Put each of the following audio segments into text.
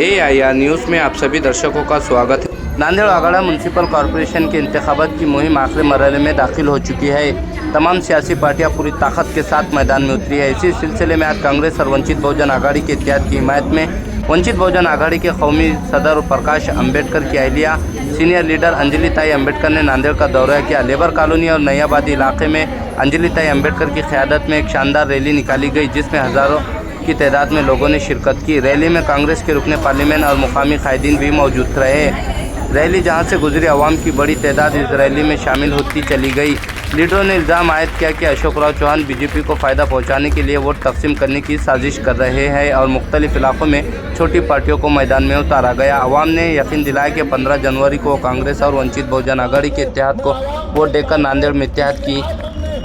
AIR news में आप सभी दर्शकों का स्वागत है। नांदेड़ आगरा म्यूनसिपल कॉरपोरेशन के इंतखाबात की मुहिम आखिरी मरहले में दाखिल हो चुकी है। तमाम सियासी पार्टियां पूरी ताकत के साथ मैदान में उतरी है। इसी सिलसिले में आज कांग्रेस और वंचित बहुजन आघाड़ी के इत्तेहाद की हिमायत में वंचित बहुजन आघाड़ी के कौमी सदर प्रकाश अम्बेडकर की अहलिया सीनियर लीडर अंजलि ताई अम्बेडकर ने नांदेड़ का दौरा किया। लेबर कॉलोनी और नयाबादी इलाके में अंजलि ताई अम्बेडकर की क़यादत में एक शानदार रैली निकाली गई, जिसमें हज़ारों की तादाद में लोगों ने शिरकत की। रैली में कांग्रेस के रुकने पार्लियामेंट और मुकामी कायदीन भी मौजूद रहे। रैली जहां से गुजरी, आवाम की बड़ी तादाद इस रैली में शामिल होती चली गई। लीडरों ने इल्ज़ाम आयद किया कि अशोक राव चौहान बीजेपी को फ़ायदा पहुंचाने के लिए वोट तकसीम करने की साजिश कर रहे हैं और मुख्तलिफ इलाकों में छोटी पार्टियों को मैदान में उतारा गया। आवाम ने यकीन दिलाया कि 15 जनवरी को कांग्रेस और वंचित बहुजन आघाड़ी के इत्तेहाद को वोट देकर नांदेड़ में इत्तेहाद की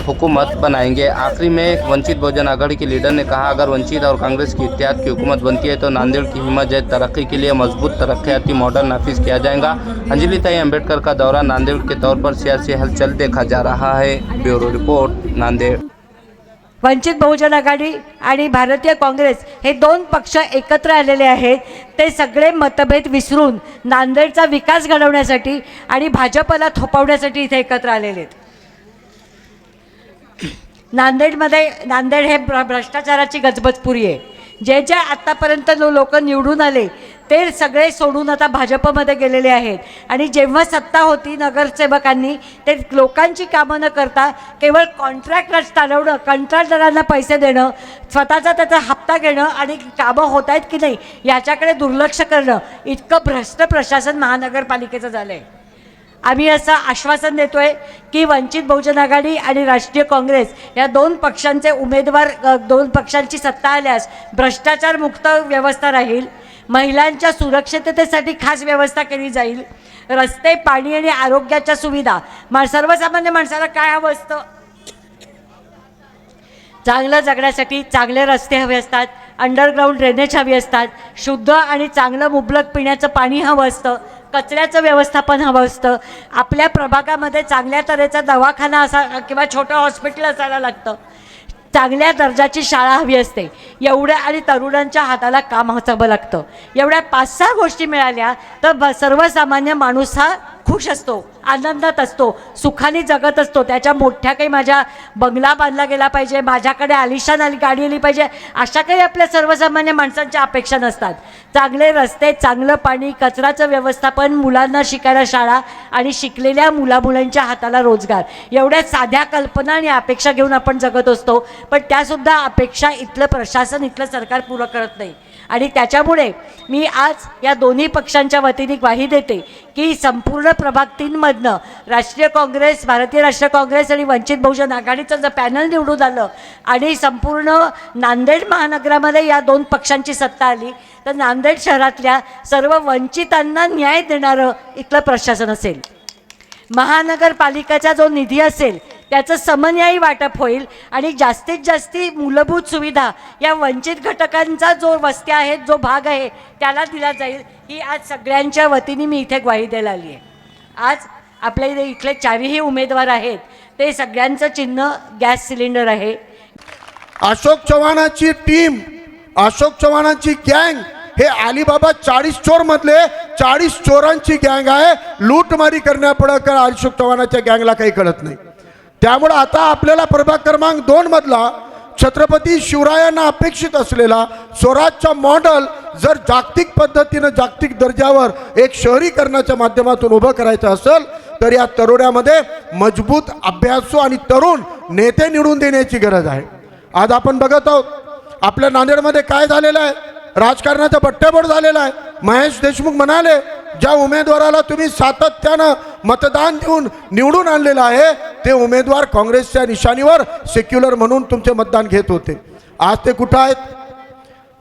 हुकूमत बनाएंगे। आखिरी में वंचित बहुजन आघाड़ी के लीडर ने कहा, अगर वंचित और कांग्रेस की इत्तेहाद की हुकूमत बनती है तो नांदेड़ की हिम्मत तरक्की के लिए मजबूत तरक्याती मॉडल नाफिज किया जाएगा। अंजलि ताई अम्बेडकर का दौरा नांदेड़ के तौर पर सियासी हलचल देखा जा रहा है। Bureau report, Nanded. वंचित बहुजन आघाडी आणि भारतीय काँग्रेस हे दोन पक्ष एकत्र आलेले आहेत। ते सगळे मतभेद विसरून नांदेडचा विकास घडवण्यासाठी आणि भाजपला थोपवण्यासाठी इथे एकत्र आलेले आहेत। नांदेड हे भ्रष्टाचाराची गजबजपुरी आहे। जे आतापर्यंत लोक निवडून आले ते सगळे सोडून आता भाजपमध्ये गेलेले आहेत आणि जेव्हा सत्ता होती नगरसेवकांनी ते लोकांची कामं न करता केवळ कॉन्ट्रॅक्टर्स चालवणं, कंत्राटदारांना पैसे देणं, स्वतःचा त्याचा हप्ता घेणं आणि कामं होत आहेत की नाही याच्याकडे दुर्लक्ष करणं, इतकं भ्रष्ट प्रशासन महानगरपालिकेचं झालं आहे। आम्ही असं आश्वासन देतोय की वंचित बहुजन आघाडी आणि राष्ट्रीय काँग्रेस या दोन पक्षांचे उमेदवार, दोन पक्षांची सत्ता आल्यास भ्रष्टाचार मुक्त व्यवस्था राहील, महिलांच्या सुरक्षिततेसाठी खास व्यवस्था केली जाईल, रस्ते, पाणी आणि आरोग्याच्या सुविधा, सर्वसामान्य माणसाला काय हवं असतं, चांगलं जगण्यासाठी चांगले रस्ते हवे असतात, अंडरग्राऊंड ड्रेनेज हवी असतात, शुद्ध आणि चांगलं मुबलक पिण्याचं पाणी हवं असतं, कचऱ्याचं व्यवस्थापन हवं असतं, आपल्या प्रभागामध्ये चांगल्या तऱ्हेचा दवाखाना असा किंवा छोटं हॉस्पिटल असायला लागतं, चांगल्या दर्जाची शाळा हवी असते, एवढ्या आणि तरुणांच्या हाताला काम हवं लागतं। एवढ्या 5-6 गोष्टी मिळाल्या तर सर्वसामान्य माणूस हा खुश असतो, आनंदात असतो, सुखाने जगत असतो। त्याच्या मोठ्या काही माझ्या बंगला बांधला गेला पाहिजे, माझ्याकडे आलिशान गाडी आली पाहिजे, अशा काही आपल्या सर्वसामान्य माणसांच्या अपेक्षा नसतात। चांगले रस्ते, चांगलं पाणी, कचऱ्याचं व्यवस्थापन, मुलांना शिकायला शाळा आणि शिकलेल्या मुलांच्या हाताला रोजगार, एवढ्या साध्या कल्पना आणि अपेक्षा घेऊन आपण जगत असतो। पण त्यासुद्धा अपेक्षा इथलं प्रशासन, इथलं सरकार पुरं करत नाही आणि त्याच्यामुळे मी आज या दोन्ही पक्षांच्या वतीने ग्वाही देते की संपूर्ण प्रभाग 3 मधनं राष्ट्रीय काँग्रेस, भारतीय राष्ट्रीय काँग्रेस आणि वंचित बहुजन आघाडीचं जर पॅनल निवडून आलं आणि संपूर्ण नांदेड महानगरामध्ये या दोन पक्षांची सत्ता आली तर नांदेड शहरातल्या सर्व वंचितांना न्याय देणारं इथलं प्रशासन असेल। महानगरपालिकेचा जो निधी असेल त्याचं समन्यायी वाटप होईल आणि जास्तीत जास्त मूलभूत सुविधा या वंचित घटकांचा जो वस्ती आहेत, जो भाग आहे त्याला दिला जाईल। ही आज सगळ्यांच्या वतीने मी इथे ग्वाही द्यायला आली आहे। आज आपल्या इथले 4ही उमेदवार आहेत, ते सगळ्यांचं चिन्ह गॅस सिलेंडर आहे। अशोक चव्हाणांची टीम, अशोक चव्हाणांची गँग हे अलीबाबा 40 चोर मधले 40 चोरांची गँग आहे। लूटमारी करण्यापुढे अशोक चव्हाणाच्या गँगला काही कळत नाही। त्यामुळे आता आपल्याला प्रभाग क्रमांक 2 मधला छत्रपती शिवरायांना अपेक्षित असलेला स्वराजचा मॉडेल जर जागतिक पद्धतीने, जागतिक दर्जावर एक शहरीकरणाच्या माध्यमातून उभं करायचं असेल तर या तरुणामध्ये मजबूत, अभ्यासू आणि तरुण नेते निवडून देण्याची गरज आहे। आज आपण बघत आहोत आपल्या नांदेडमध्ये काय झालेलं आहे, राजकारणाचा बट्ट्याबोळ झालेला आहे। महेश देशमुख म्हणाले, ज्या उमेदवाराला तुम्ही सातत्यानं मतदान देऊन निवडून आणलेलं आहे ते उमेदवार काँग्रेसच्या निशाणीवर सेक्युलर म्हणून तुमचे मतदान घेत होते। आज ते कुठं आहेत?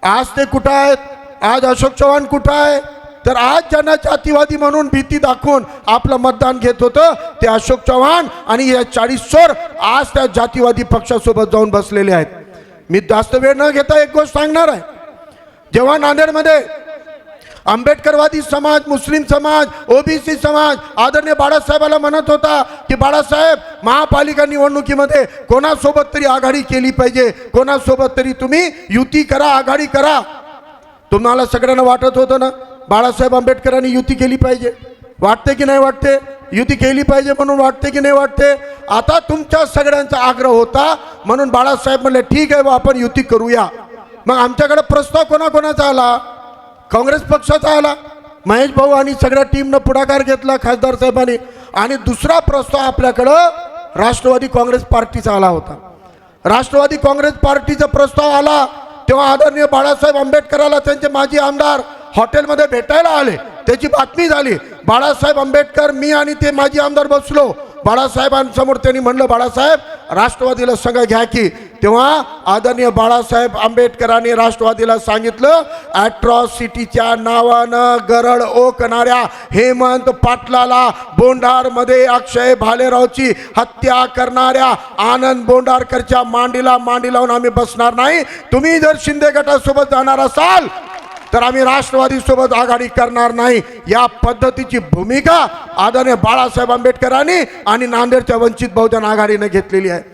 आज ते कुठं आहेत? आज अशोक चव्हाण कुठं आहे? तर आज ज्यांना जातीवादी म्हणून भीती दाखवून आपलं मतदान घेत होतं ते अशोक चव्हाण आणि या 40 चोर आज त्या जातीवादी पक्षासोबत जाऊन बसलेले आहेत। मी जास्त वेळ न घेता एक गोष्ट सांगणार आहे। जेव्हा नांदेडमध्ये आंबेडकरवादी समाज, मुस्लिम समाज, ओबीसी समाज आदरणीय बाळासाहेबाला म्हणत होता की बाळासाहेब महापालिका निवडणुकीमध्ये कोणासोबत तरी आघाडी केली पाहिजे, कोणासोबत तरी तुम्ही युती करा, आघाडी करा, तुम्हाला सगळ्यांना वाटत होतं ना बाळासाहेब आंबेडकरांनी युती केली पाहिजे, वाटते की नाही वाटते? युती केली पाहिजे म्हणून वाटते की नाही वाटते? आता तुमच्या सगळ्यांचा आग्रह होता म्हणून बाळासाहेब म्हणले ठीक आहे बा आपण युती करूया. मग आमच्याकडे प्रस्ताव कोणाकोणाचा आला? काँग्रेस पक्षाचा आला, महेश भाऊ आणि सगळ्या टीमनं पुढाकार घेतला खासदार साहेबांनी. आणि दुसरा प्रस्ताव आपल्याकडं राष्ट्रवादी काँग्रेस पार्टीचा आला होता. राष्ट्रवादी काँग्रेस पार्टीचा प्रस्ताव आला तेव्हा आदरणीय बाळासाहेब आंबेडकराला त्यांचे माजी आमदार हॉटेलमध्ये भेटायला आले, त्याची बातमी झाली. बाळासाहेब आंबेडकर, मी आणि ते माजी आमदार बसलो. बाळासाहेबांसमोर त्यांनी म्हणलं बाळासाहेब राष्ट्रवादीला संघ घ्या की. तेव्हा आदरणीय बाळासाहेब आंबेडकरांनी राष्ट्रवादीला सांगितलं ॲट्रॉसिटीच्या नावानं गरड ओकणाऱ्या हेमंत पाटलाला, बोंडारमध्ये अक्षय भालेरावची हत्या करणाऱ्या आनंद बोंडारकरच्या मांडीला मांडी लावून आम्ही बसणार नाही. तुम्ही जर शिंदे गटासोबत जाणार असाल तर आम्ही राष्ट्रवादी सोबत आघाडी करणार नाही. या पद्धतीची भूमिका आदरणीय बाळासाहेब आंबेडकरांनी आणि नांदेडच्या वंचित बहुजन आघाडीने घेतलेली आहे.